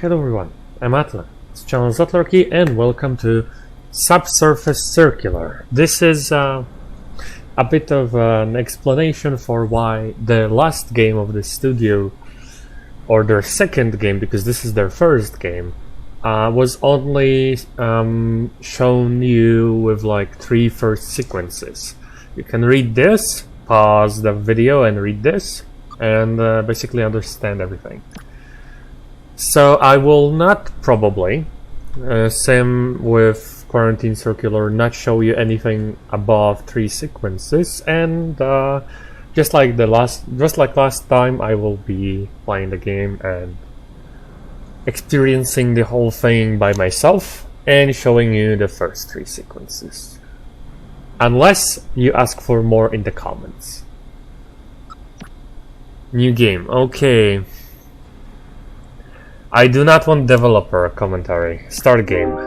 Hello everyone, I'm Atla, it's channel Zotlarky, and welcome to Subsurface Circular. This is a bit of an explanation for why the last game of the studio, or their second game, because this is their first game, was only shown you with like 3 first sequences. You can read this, pause the video and read this, and basically understand everything. So I will not probably, same with Quarantine Circular, not show you anything above 3 sequences, and just like last time, I will be playing the game and experiencing the whole thing by myself and showing you the first 3 sequences. Unless you ask for more in the comments. New game, okay. I do not want developer commentary. Start game.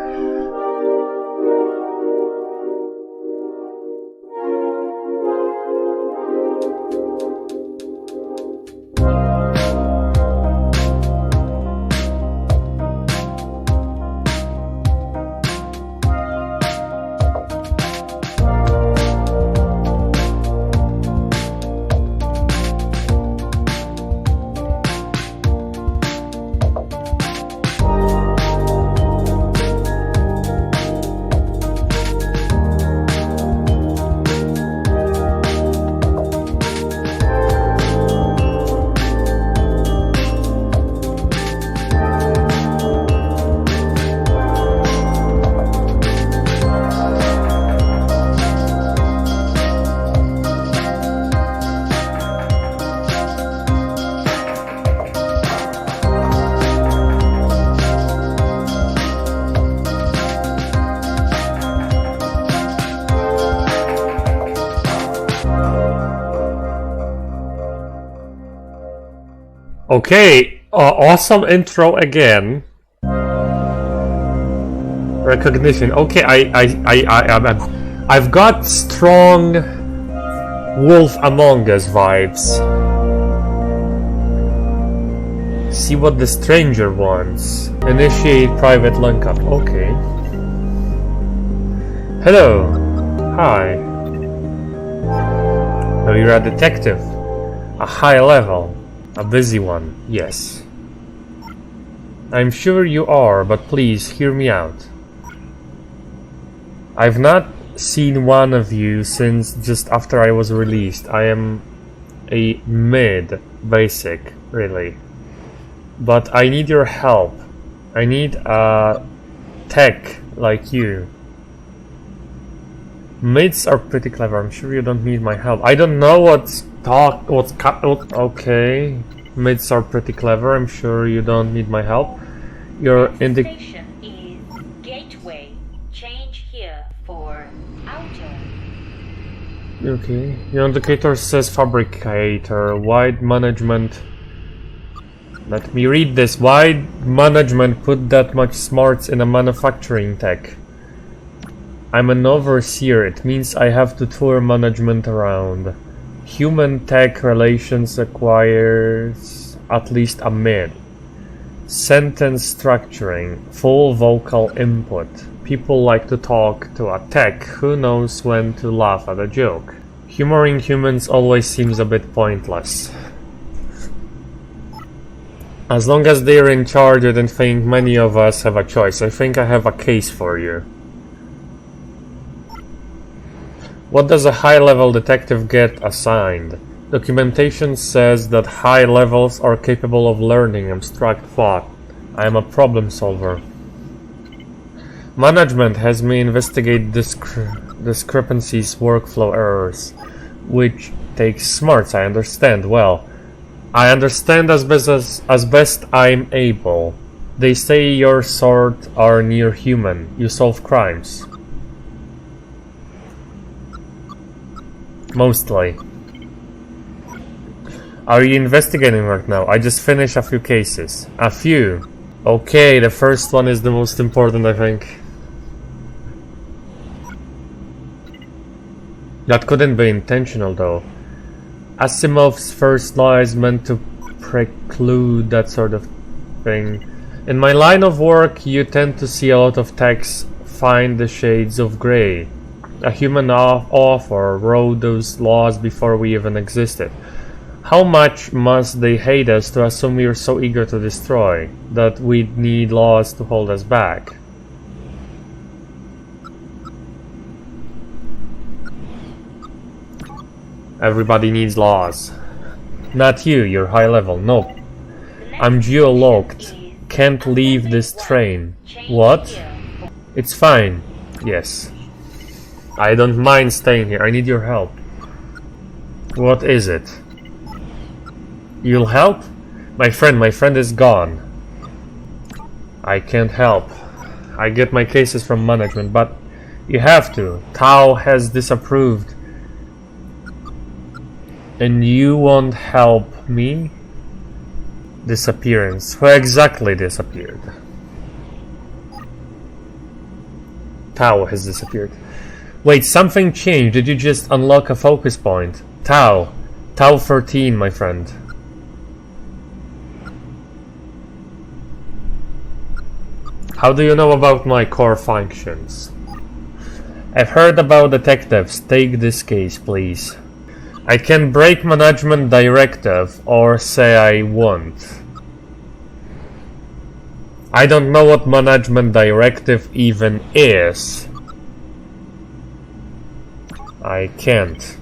Okay, awesome intro again. Recognition. Okay, I've got strong Wolf Among Us vibes. See what the stranger wants. Initiate private link-up. Okay. Hello. Hi. Oh, you're a detective. A high level. A busy one, yes. I'm sure you are, but please hear me out. I've not seen one of you since just after I was released. I am a mid-basic, really. But I need your help. I need a tech like you. Mids are pretty clever. I'm sure you don't need my help. I don't know okay. Mids are pretty clever. I'm sure you don't need my help. Your station is gateway. Change here for outer. Okay. Your indicator says fabricator. Wide management. Let me read this. Why management put that much smarts in a manufacturing tech? I'm an overseer. It means I have to tour management around. Human-tech relations requires at least a mid. Sentence structuring. Full vocal input. People like to talk to a tech who knows when to laugh at a joke. Humoring humans always seems a bit pointless. As long as they're in charge, I don't think many of us have a choice. I think I have a case for you. What does a high-level detective get assigned? Documentation says that high levels are capable of learning abstract thought. I am a problem solver. Management has me investigate discrepancies, workflow errors, which takes smarts, I understand. Well, I understand as best I'm able. They say your sort are near human. You solve crimes. Mostly. Are you investigating right now? I just finished a few cases. A few. Okay, the first one is the most important, I think. That couldn't be intentional, though. Asimov's first law is meant to preclude that sort of thing. In my line of work, you tend to see a lot of techs find the shades of grey. A human author wrote those laws before we even existed. How much must they hate us to assume we are so eager to destroy, that we'd need laws to hold us back? Everybody needs laws. Not you, you're high level. Nope. I'm geolocked. Can't leave this train. What? It's fine. Yes. I don't mind staying here. I need your help. What is it? You'll help? My friend is gone. I can't help. I get my cases from management, but you have to. Tao has disapproved. And you won't help me? Disappearance. Who exactly disappeared? Tao has disappeared. Wait, something changed. Did you just unlock a focus point? Tao. Tao 13, my friend. How do you know about my core functions? I've heard about detectives. Take this case, please. I can break management directive or say I won't. I don't know what management directive even is. I can't.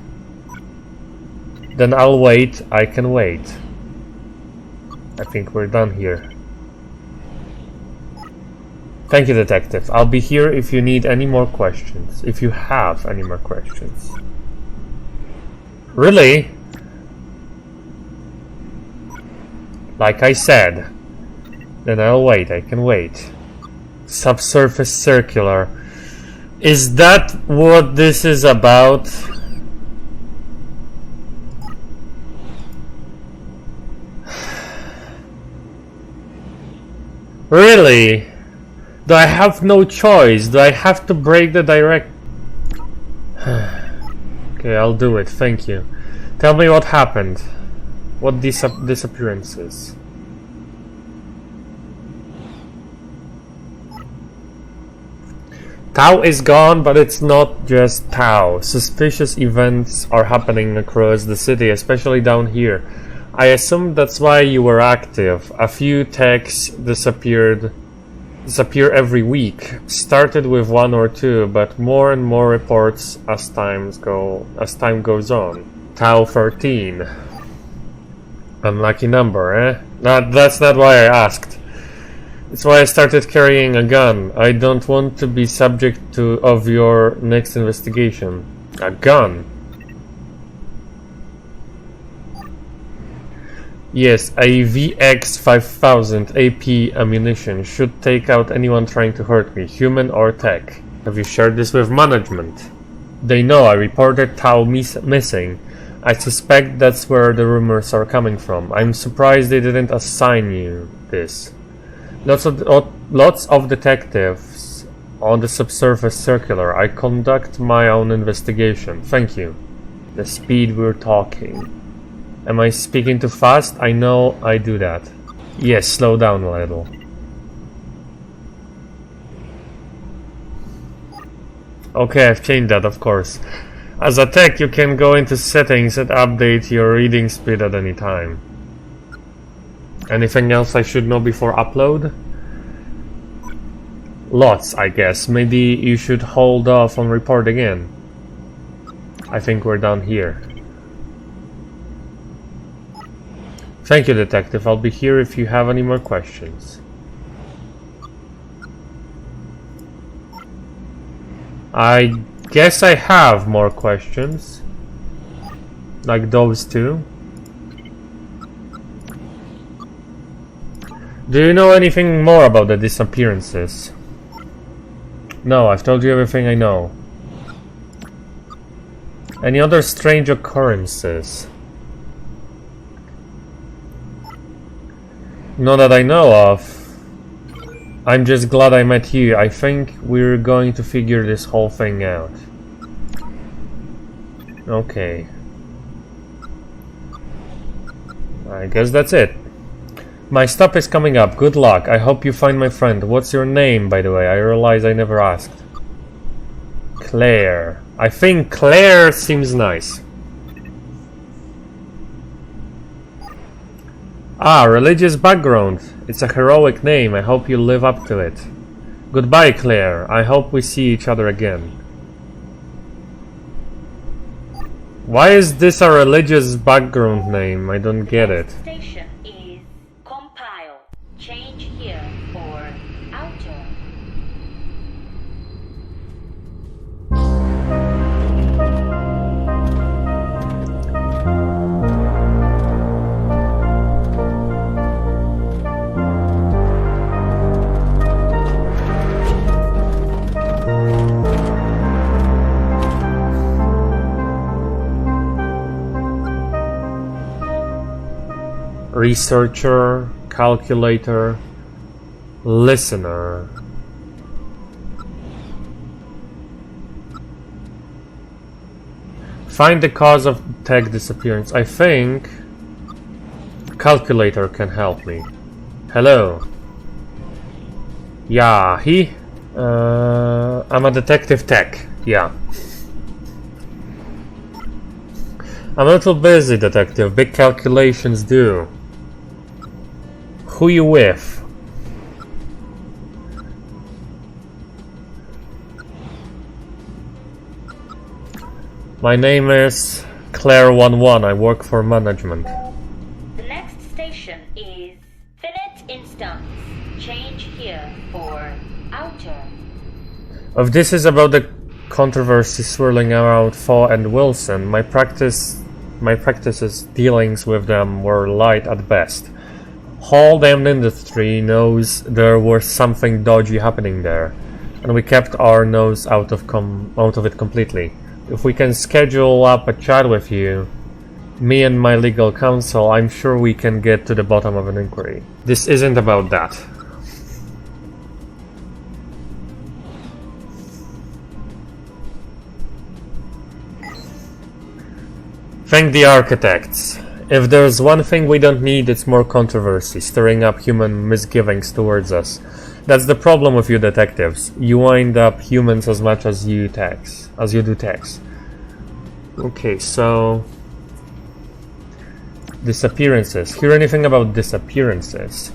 Then I'll wait. I can wait. I think we're done here. Thank you, detective. I'll be here if you need any more questions. If you have any more questions. Really? Like I said. Then I'll wait. I can wait. Subsurface circular. Is that what this is about? Really? Do I have no choice? Do I have to break the direct... Okay, I'll do it, thank you. Tell me what happened. What disappearances? Tao is gone, but it's not just Tao. Suspicious events are happening across the city, especially down here. I assume that's why you were active. A few techs disappear every week. Started with 1 or 2, but more and more reports as time goes on. Tau 13. Unlucky number, eh? That's not why I asked. It's why I started carrying a gun. I don't want to be subject of your next investigation. A gun? Yes, a VX-5000 AP ammunition should take out anyone trying to hurt me, human or tech. Have you shared this with management? They know I reported Tao missing. I suspect that's where the rumors are coming from. I'm surprised they didn't assign you this. Lots of detectives on the Subsurface circular. I conduct my own investigation. Thank you. The speed we're talking. Am I speaking too fast? I know I do that. Yes, slow down a little. Okay, I've changed that, of course. As a tech, you can go into settings and update your reading speed at any time. Anything else I should know before upload? Lots, I guess. Maybe you should hold off on reporting in. I think we're done here. Thank you, detective. I'll be here if you have any more questions. I guess I have more questions. Like those two. Do you know anything more about the disappearances? No, I've told you everything I know. Any other strange occurrences? Not that I know of. I'm just glad I met you. I think we're going to figure this whole thing out. Okay. I guess that's it. My stop is coming up. Good luck. I hope you find my friend. What's your name, by the way? I realize I never asked. Claire. I think Claire seems nice. Ah, religious background. It's a heroic name. I hope you live up to it. Goodbye, Claire. I hope we see each other again. Why is this a religious background name? I don't get it. Station is compile. Change here for outer. Researcher, calculator, listener. Find the cause of tech disappearance. I think calculator can help me. Hello. Yeah, I'm a detective tech. Yeah. I'm a little busy, detective. Big calculations due. Who you with? My name is Claire 11. I work for management. The next station is finite instance. Change here for outer. If this is about the controversy swirling around Fogg and Wilson, my practice's dealings with them were light at best. Whole damned industry knows there was something dodgy happening there, and we kept our nose out of it completely. If we can schedule up a chat with you, me and my legal counsel, I'm sure we can get to the bottom of an inquiry. This isn't about that. Thank the architects. If there's one thing we don't need, it's more controversy, stirring up human misgivings towards us. That's the problem with you detectives. You wind up humans as much as you do techs. Okay, so disappearances. Hear anything about disappearances?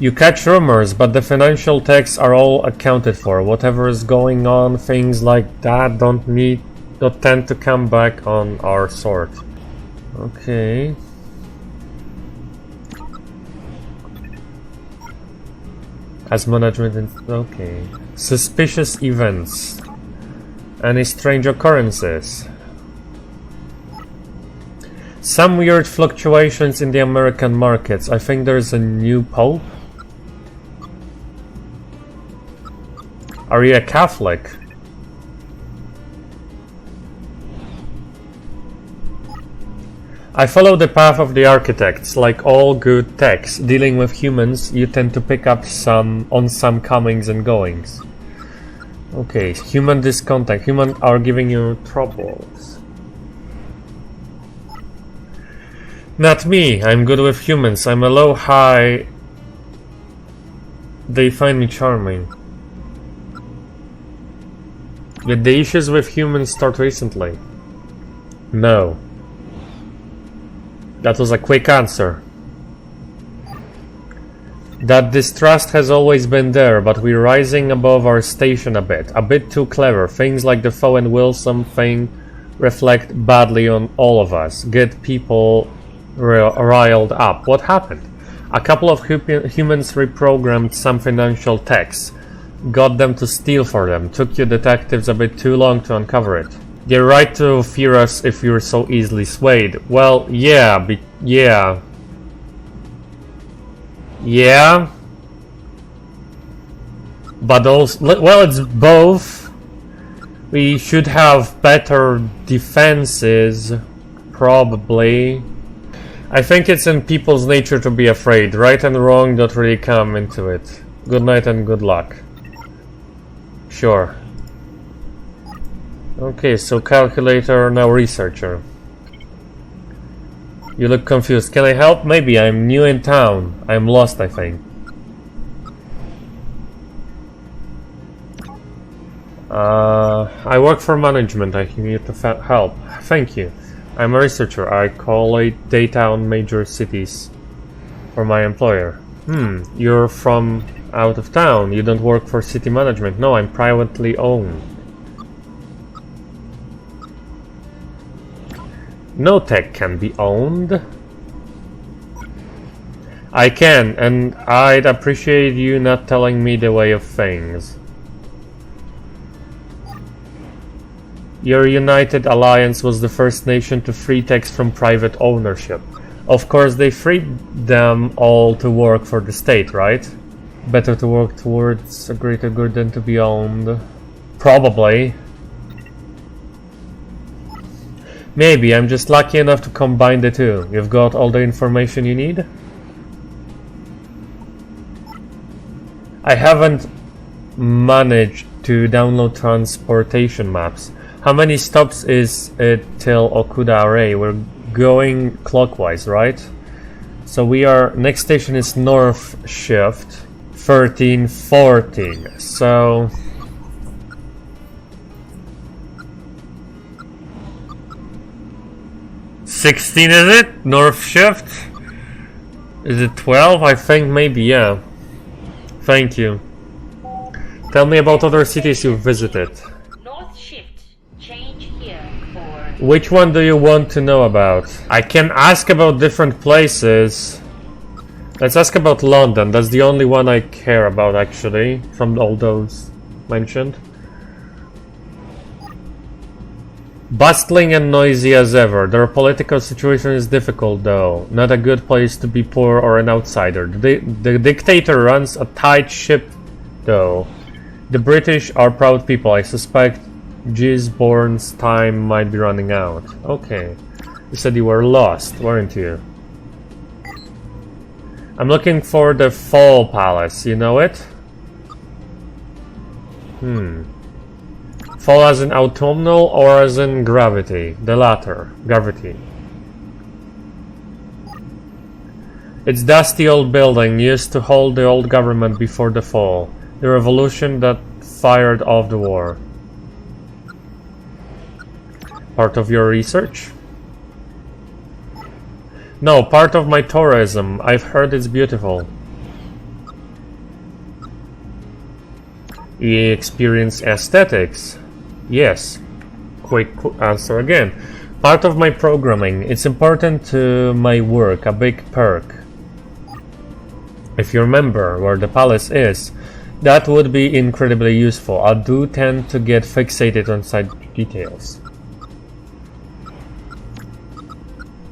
You catch rumors, but the financial techs are all accounted for. Whatever is going on, things like that don't tend to come back on our sort. Okay. As management, okay. Suspicious events. Any strange occurrences? Some weird fluctuations in the American markets. I think there's a new pope. Are you a Catholic? I follow the path of the architects. Like all good techs dealing with humans, you tend to pick up on some comings and goings. Okay, human discontact. Humans are giving you troubles. Not me. I'm good with humans. I'm a low high. They find me charming. Did the issues with humans start recently? No. That was a quick answer. That distrust has always been there, but we're rising above our station a bit too clever. Things like the Fogg and Wilson thing reflect badly on all of us, get people riled up. What happened? A couple of humans reprogrammed some financial techs, got them to steal for them. Took you detectives a bit too long to uncover it. You're right to fear us if you're so easily swayed. Well, yeah, yeah. Yeah. But also, well, it's both. We should have better defenses, probably. I think it's in people's nature to be afraid. Right and wrong don't really come into it. Good night and good luck. Sure. Okay, so calculator, now researcher. You look confused. Can I help? Maybe. I'm new in town. I'm lost, I think. I work for management. I can need to help. Thank you. I'm a researcher. I collate data on major cities for my employer. You're from out of town. You don't work for city management. No, I'm privately owned. No tech can be owned. I can, and I'd appreciate you not telling me the way of things. Your United Alliance was the first nation to free techs from private ownership. Of course, they freed them all to work for the state, right? Better to work towards a greater good than to be owned. Probably. Maybe, I'm just lucky enough to combine the two. You've got all the information you need? I haven't managed to download transportation maps. How many stops is it till Okuda Array? We're going clockwise, right? So we are... next station is North Shift 1314. So... 16 is it? North Shift? Is it 12? I think maybe, yeah. Thank you. Tell me about other cities you've visited. North Shift. Change here for... Which one do you want to know about? I can ask about different places. Let's ask about London. That's the only one I care about, actually, from all those mentioned. Bustling and noisy as ever. Their political situation is difficult, though. Not a good place to be poor or an outsider. The dictator runs a tight ship, though. The British are proud people. I suspect Gisborne's time might be running out. Okay. You said you were lost, weren't you? I'm looking for the Fall Palace. You know it? Fall as in autumnal or as in gravity? The latter. Gravity. It's dusty old building used to hold the old government before the fall. The revolution that fired off the war. Part of your research? No, part of my tourism. I've heard it's beautiful. You experience aesthetics? Yes. Quick answer again. Part of my programming. It's important to my work, a big perk. If you remember where the palace is, that would be incredibly useful. I do tend to get fixated on side details.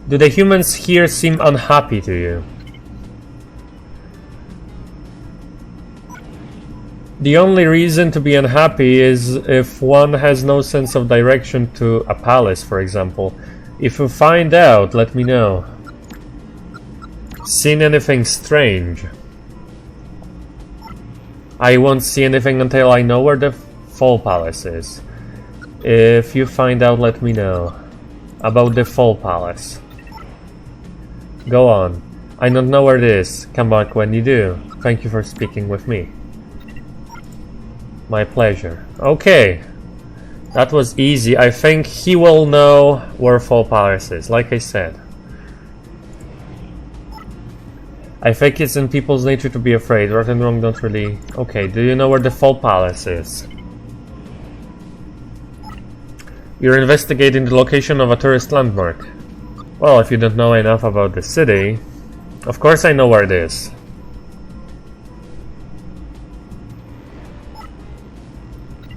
Do the humans here seem unhappy to you? The only reason to be unhappy is if one has no sense of direction to a palace, for example. If you find out, let me know. Seen anything strange? I won't see anything until I know where the Fall Palace is. If you find out, let me know. About the Fall Palace. Go on. I don't know where it is. Come back when you do. Thank you for speaking with me. My pleasure. Okay. That was easy. I think he will know where Fall Palace is, like I said. I think it's in people's nature to be afraid. Right and wrong don't really... Okay, do you know where the Fall Palace is? You're investigating the location of a tourist landmark. Well, if you don't know enough about the city... Of course I know where it is.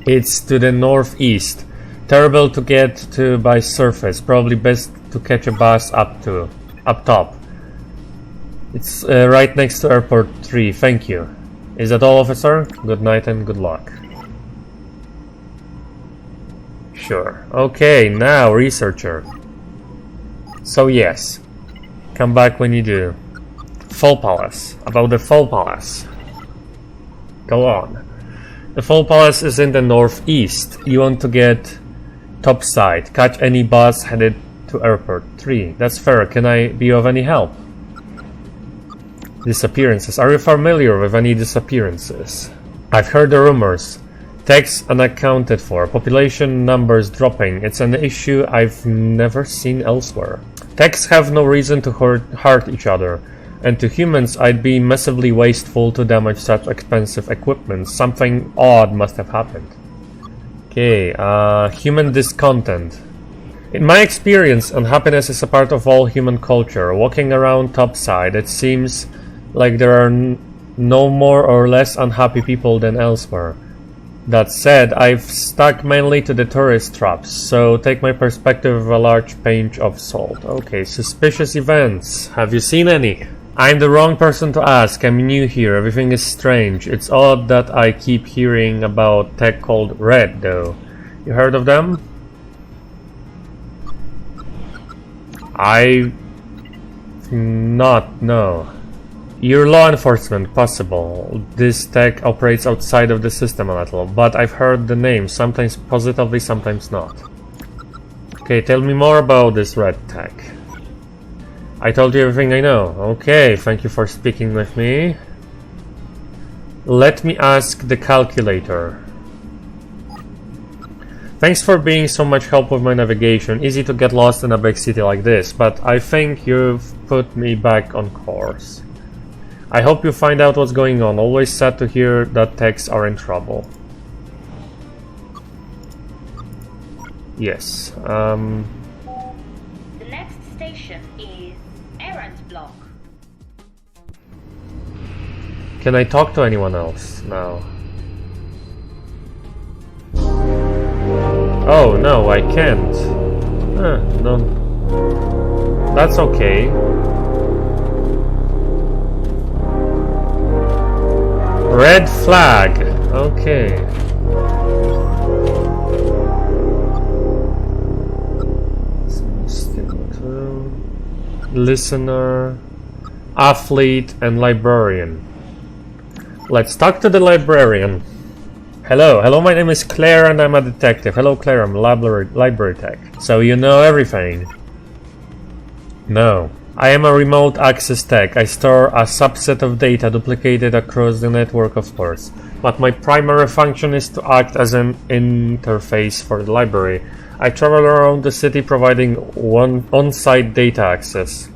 It's to the northeast. Terrible to get to by surface. Probably best to catch a bus up top. It's right next to Airport 3. Thank you. Is that all, officer? Good night and good luck. Sure. Okay, now researcher. So yes. Come back when you do. Fall Palace. About the Fall Palace. Go on. The Fall Palace is in the northeast. You want to get topside. Catch any bus headed to airport. 3. That's fair. Can I be of any help? Disappearances. Are you familiar with any disappearances? I've heard the rumors. Techs unaccounted for. Population numbers dropping. It's an issue I've never seen elsewhere. Techs have no reason to hurt each other. And to humans, I'd be massively wasteful to damage such expensive equipment. Something odd must have happened. Okay, human discontent. In my experience, unhappiness is a part of all human culture. Walking around topside, it seems like there are no more or less unhappy people than elsewhere. That said, I've stuck mainly to the tourist traps, so take my perspective with a large pinch of salt. Okay, suspicious events. Have you seen any? I'm the wrong person to ask. I'm new here. Everything is strange. It's odd that I keep hearing about tech called Red, though. You heard of them? No. You're law enforcement, possible. This tech operates outside of the system a little, but I've heard the name, sometimes positively, sometimes not. Okay, tell me more about this red tech. I told you everything I know. Okay, thank you for speaking with me. Let me ask the calculator. Thanks for being so much help with my navigation. Easy to get lost in a big city like this, but I think you've put me back on course. I hope you find out what's going on. Always sad to hear that techs are in trouble. Yes. The next station is Errand Block. Can I talk to anyone else now? Oh no, I can't. No. That's okay. Red flag. Okay. Listener, athlete, and librarian. Let's talk to the librarian. Hello, my name is Claire and I'm a detective. Hello Claire, I'm a library tech. So you know everything? No. I am a remote access tech. I store a subset of data duplicated across the network, of course. But my primary function is to act as an interface for the library. I travel around the city providing on-site data access.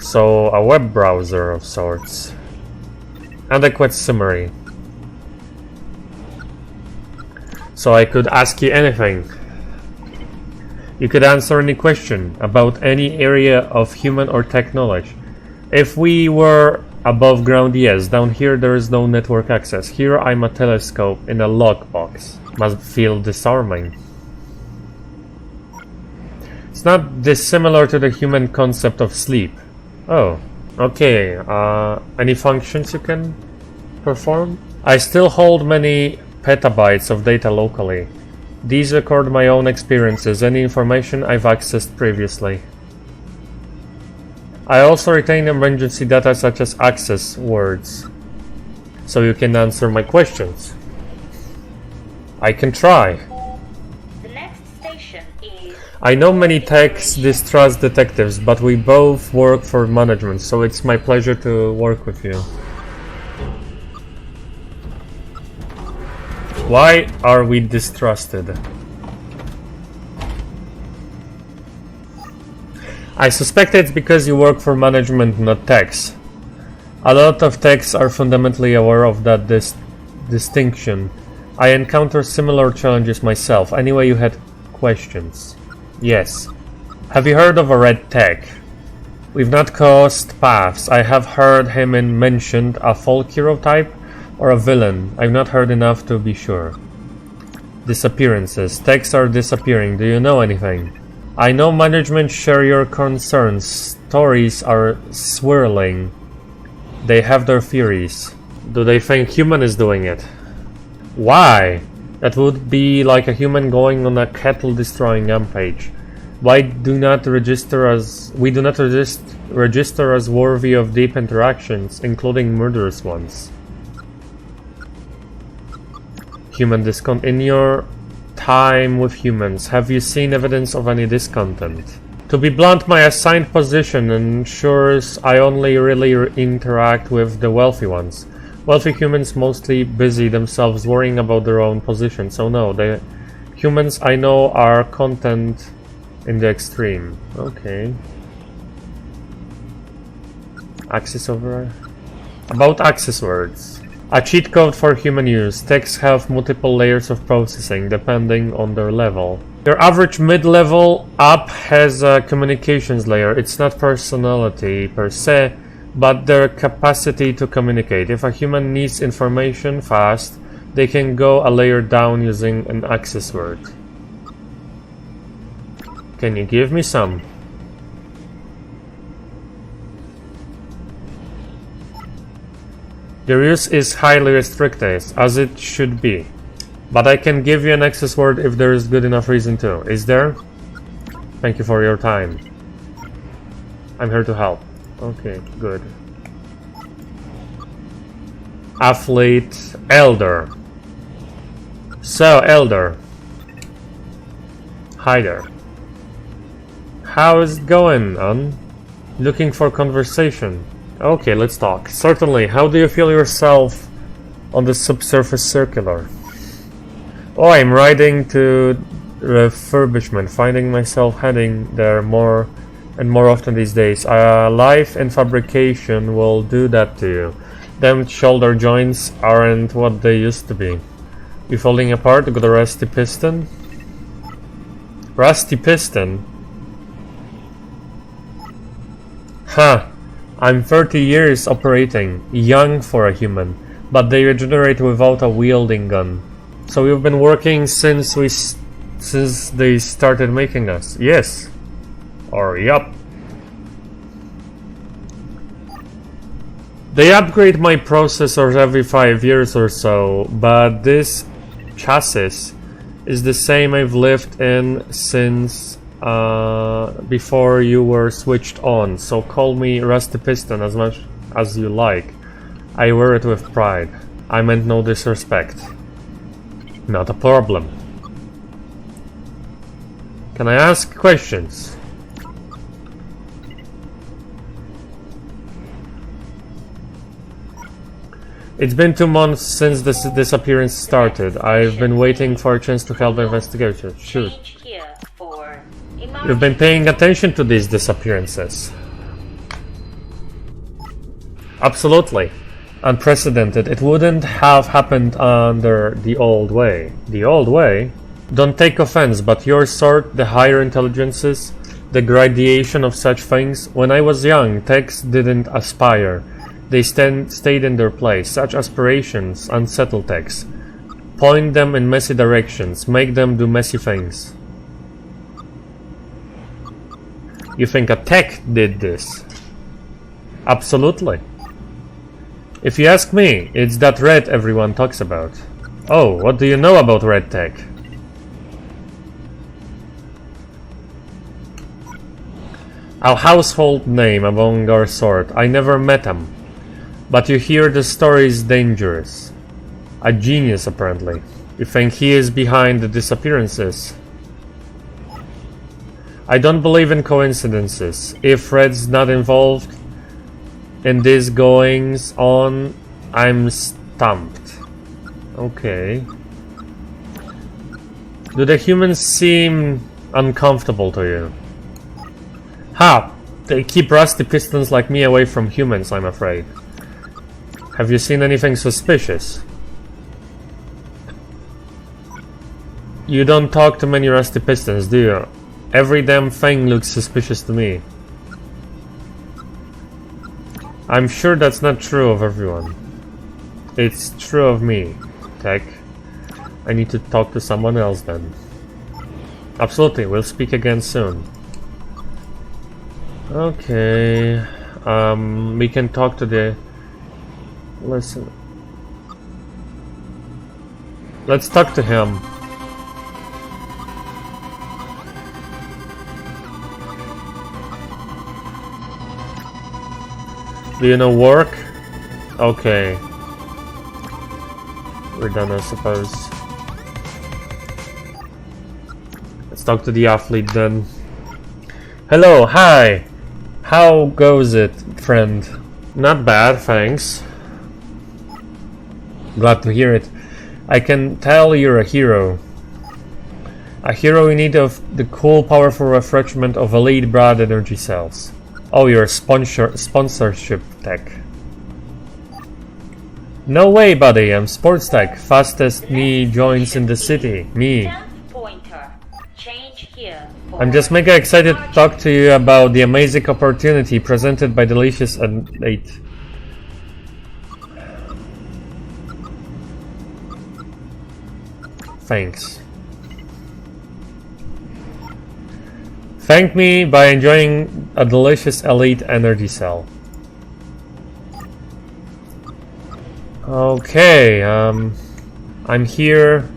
So, a web browser of sorts. Adequate summary. So I could ask you anything. You could answer any question about any area of human or tech knowledge. If we were above ground, yes. Down here there is no network access. Here I'm a telescope in a lockbox. Must feel disarming. It's not dissimilar to the human concept of sleep. Oh, okay. Any functions you can perform? I still hold many petabytes of data locally. These record my own experiences, any information I've accessed previously. I also retain emergency data such as access words, so you can answer my questions. I can try. The next station is... I know many techs distrust detectives, but we both work for management, so it's my pleasure to work with you. Why are we distrusted? I suspect it's because you work for management, not techs. A lot of techs are fundamentally aware of that distinction. I encounter similar challenges myself. Anyway, you had questions. Yes. Have you heard of a red tech? We've not crossed paths. I have heard him mentioned, a folk hero type or a villain. I've not heard enough to be sure. Disappearances. Techs are disappearing. Do you know anything? I know management share your concerns. Stories are swirling. They have their theories. Do they think human is doing it? Why? That would be like a human going on a cattle destroying rampage. Why do not register as register as worthy of deep interactions, including murderous ones? Human discount. In your time with humans. Have you seen evidence of any discontent? To be blunt, my assigned position ensures I only really interact with the wealthy ones. Wealthy humans mostly busy themselves worrying about their own position, so no, the humans I know are content in the extreme. Okay. Access override. About access words. A cheat code for human use. Texts have multiple layers of processing depending on their level. Your average mid-level app has a communications layer. It's not personality per se, but their capacity to communicate. If a human needs information fast, they can go a layer down using an access word. Can you give me some? Their use is highly restricted, as it should be. But I can give you an access word if there is good enough reason to. Is there? Thank you for your time. I'm here to help. Okay, good. Athlete, Elder. So, Elder. Hi there. How is it going, Looking for conversation. Okay, let's talk. Certainly. How do you feel yourself on the Subsurface Circular? Oh, I'm riding to refurbishment, finding myself heading there more and more often these days. Life in fabrication will do that to you. Them shoulder joints aren't what they used to be. You falling apart? Got a rusty piston? Rusty piston? Huh. I'm 30 years operating, young for a human, but they regenerate without a wielding gun. So you've been working since they started making us? Yes. Or yup. They upgrade my processors every 5 years or so, but this chassis is the same I've lived in since before you were switched on, so call me Rusty Piston as much as you like. I wear it with pride. I meant no disrespect. Not a problem. Can I ask questions? It's been 2 months since this disappearance started. I've been waiting for a chance to help investigators. Shoot. You've been paying attention to these disappearances. Absolutely. Unprecedented. It wouldn't have happened under the old way. The old way? Don't take offense, but your sort, the higher intelligences, the gradation of such things. When I was young, techs didn't aspire. They stayed in their place. Such aspirations unsettle techs. Point them in messy directions. Make them do messy things. You think a tech did this? Absolutely. If you ask me, it's that red everyone talks about. Oh, what do you know about red tech? A household name among our sort. I never met him. But you hear the story is dangerous. A genius, apparently. You think he is behind the disappearances? I don't believe in coincidences. If Red's not involved in these goings on, I'm stumped. Okay. Do the humans seem uncomfortable to you? Ha! They keep rusty pistons like me away from humans, I'm afraid. Have you seen anything suspicious? You don't talk to many rusty pistons, do you? Every damn thing looks suspicious to me. I'm sure that's not true of everyone. It's true of me, Tech. I need to talk to someone else then. Absolutely, we'll speak again soon. Okay. We can talk to the... Listen. Let's talk to him. Do you know work? Okay. We're done, I suppose. Let's talk to the athlete then. Hello, hi! How goes it, friend? Not bad, thanks. Glad to hear it. I can tell you're a hero. A hero in need of the cool, powerful refreshment of elite broad energy cells. Oh, you're a sponsorship tech. No way, buddy, I'm sports tech. Fastest me joins in the city. Me. Change here I'm just mega excited to talk to you about the amazing opportunity presented by Delicious and 8. Thanks. Thank me by enjoying a delicious elite energy cell. Okay, I'm here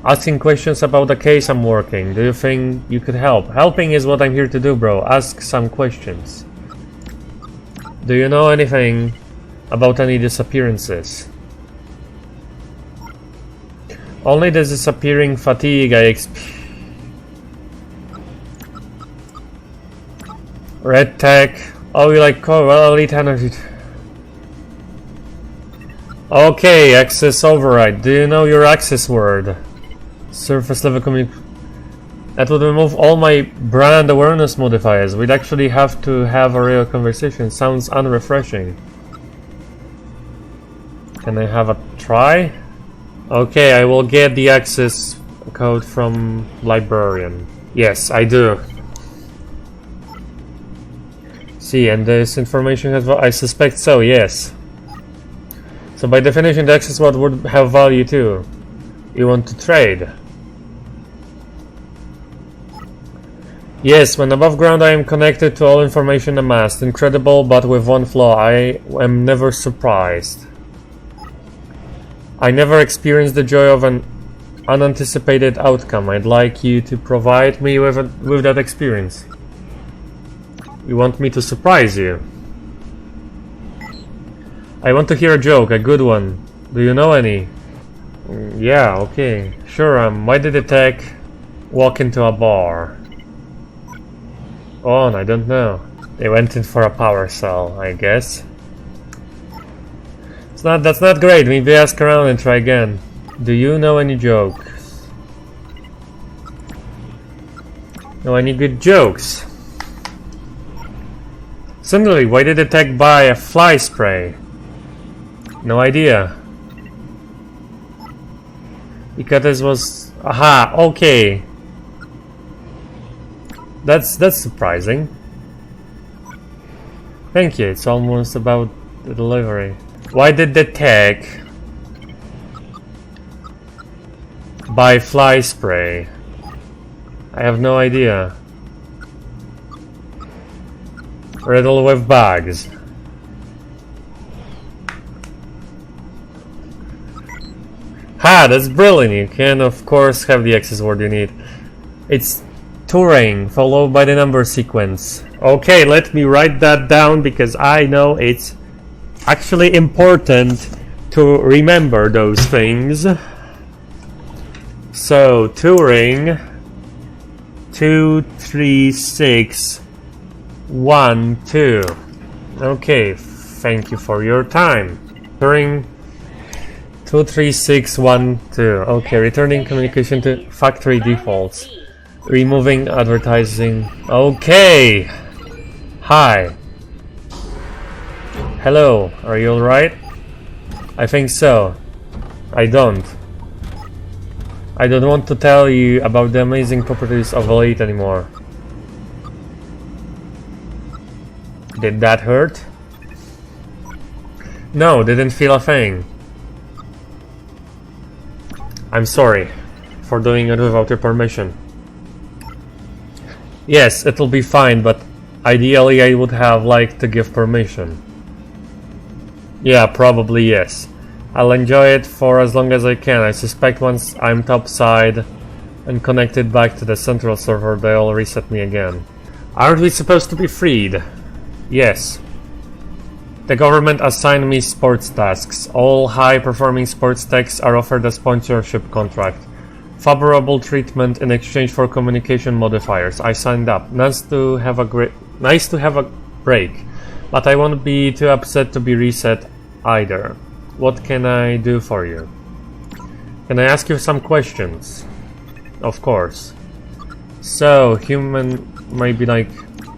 asking questions about the case I'm working. Do you think you could help? Helping is what I'm here to do, bro. Ask some questions. Do you know anything about any disappearances? Only the disappearing fatigue I Red tech. Oh, you like well, elite energy. Okay, access override. Do you know your access word? Surface level communication. That would remove all my brand awareness modifiers. We'd actually have to have a real conversation. Sounds unrefreshing. Can I have a try? Okay, I will get the access code from librarian. Yes, I do. See, and this information has I suspect so, yes. So by definition the access word would have value too. You want to trade? Yes, when above ground I am connected to all information amassed. Incredible, but with one flaw. I am never surprised. I never experienced the joy of an unanticipated outcome. I'd like you to provide me with that experience. You want me to surprise you? I want to hear a joke, a good one. Do you know any? Yeah, okay. Sure, why did the tech walk into a bar? Oh, I don't know. They went in for a power cell, I guess. That's not great. Maybe ask around and try again. Do you know any jokes? Know any good jokes? Similarly, why did the tech buy a fly spray? No idea. Because this was... Aha, okay. That's surprising. Thank you, it's almost about the delivery. Why did the tech buy fly spray? I have no idea. Riddle with bags. Ha! That's brilliant! You can of course have the access word you need. It's touring, followed by the number sequence. Okay, let me write that down because I know it's actually important to remember those things. So, touring 2, 3, 6, 1, 2. Okay, thank you for your time. Touring 2, 3, 6, 1, 2. Okay, returning communication to factory defaults. Removing advertising. Okay. Hi. Hello, are you alright? I think so. I don't want to tell you about the amazing properties of elite anymore. Did that hurt? No, didn't feel a thing. I'm sorry for doing it without your permission. Yes, it'll be fine, but ideally I would have liked to give permission. Yeah, probably yes. I'll enjoy it for as long as I can. I suspect once I'm topside and connected back to the central server, they'll reset me again. Aren't we supposed to be freed? Yes. The government assigned me sports tasks. All high-performing sports techs are offered a sponsorship contract. Favorable treatment in exchange for communication modifiers. I signed up. Nice to have a break, but I won't be too upset to be reset either. What can I do for you? Can I ask you some questions? Of course. So, human maybe like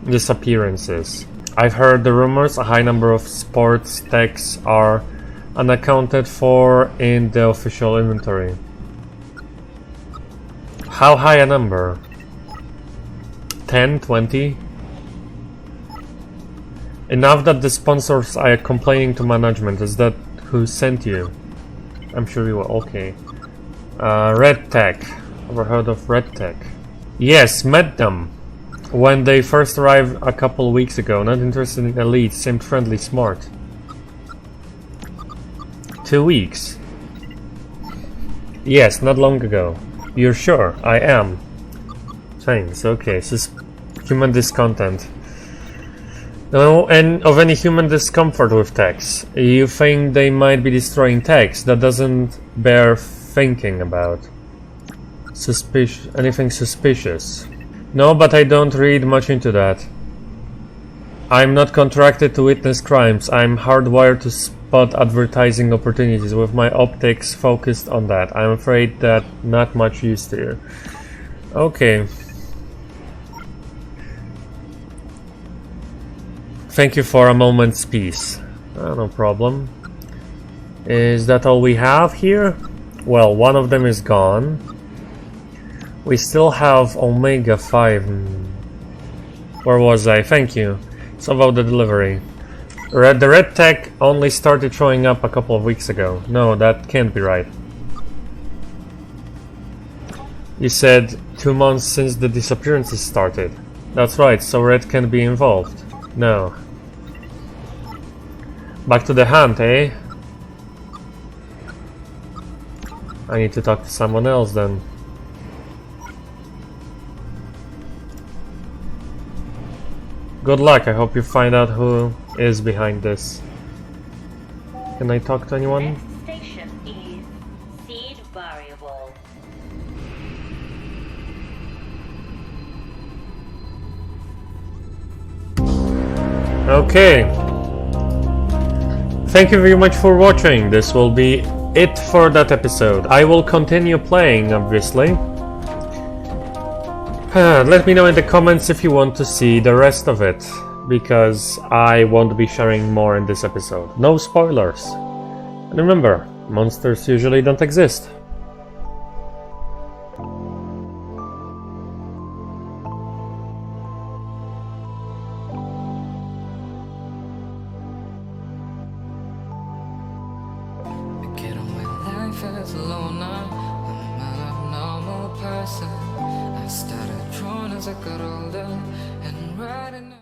disappearances. I've heard the rumors a high number of sports techs are unaccounted for in the official inventory. How high a number? 10, 20? Enough that the sponsors are complaining to management. Is that who sent you? I'm sure you will. Okay. Red Tech. Ever heard of Red Tech? Yes, met them. When they first arrived a couple weeks ago. Not interested in elite. Seemed friendly, smart. 2 weeks. Yes, not long ago. You're sure? I am. Thanks, okay. Human discontent. No, and of any human discomfort with techs. You think they might be destroying techs? That doesn't bear thinking about. Anything suspicious? No, but I don't read much into that. I'm not contracted to witness crimes. I'm hardwired to spot advertising opportunities with my optics focused on that. I'm afraid that not much use to you. Okay. Thank you for a moment's peace. No problem. Is that all we have here? Well, one of them is gone. We still have Omega 5. Where was I? Thank you. It's about the delivery. The red tech only started showing up a couple of weeks ago. No, that can't be right. You said 2 months since the disappearances started. That's right, so red can be involved. No. Back to the hunt, eh? I need to talk to someone else then. Good luck, I hope you find out who is behind this. Can I talk to anyone? Next station is seed variable. Okay. Thank you very much for watching. This will be it for that episode. I will continue playing, obviously. Let me know in the comments if you want to see the rest of it, because I won't be sharing more in this episode. No spoilers. And remember, monsters usually don't exist. As a loner, I'm not a normal person. I started drawing as I got older and writing.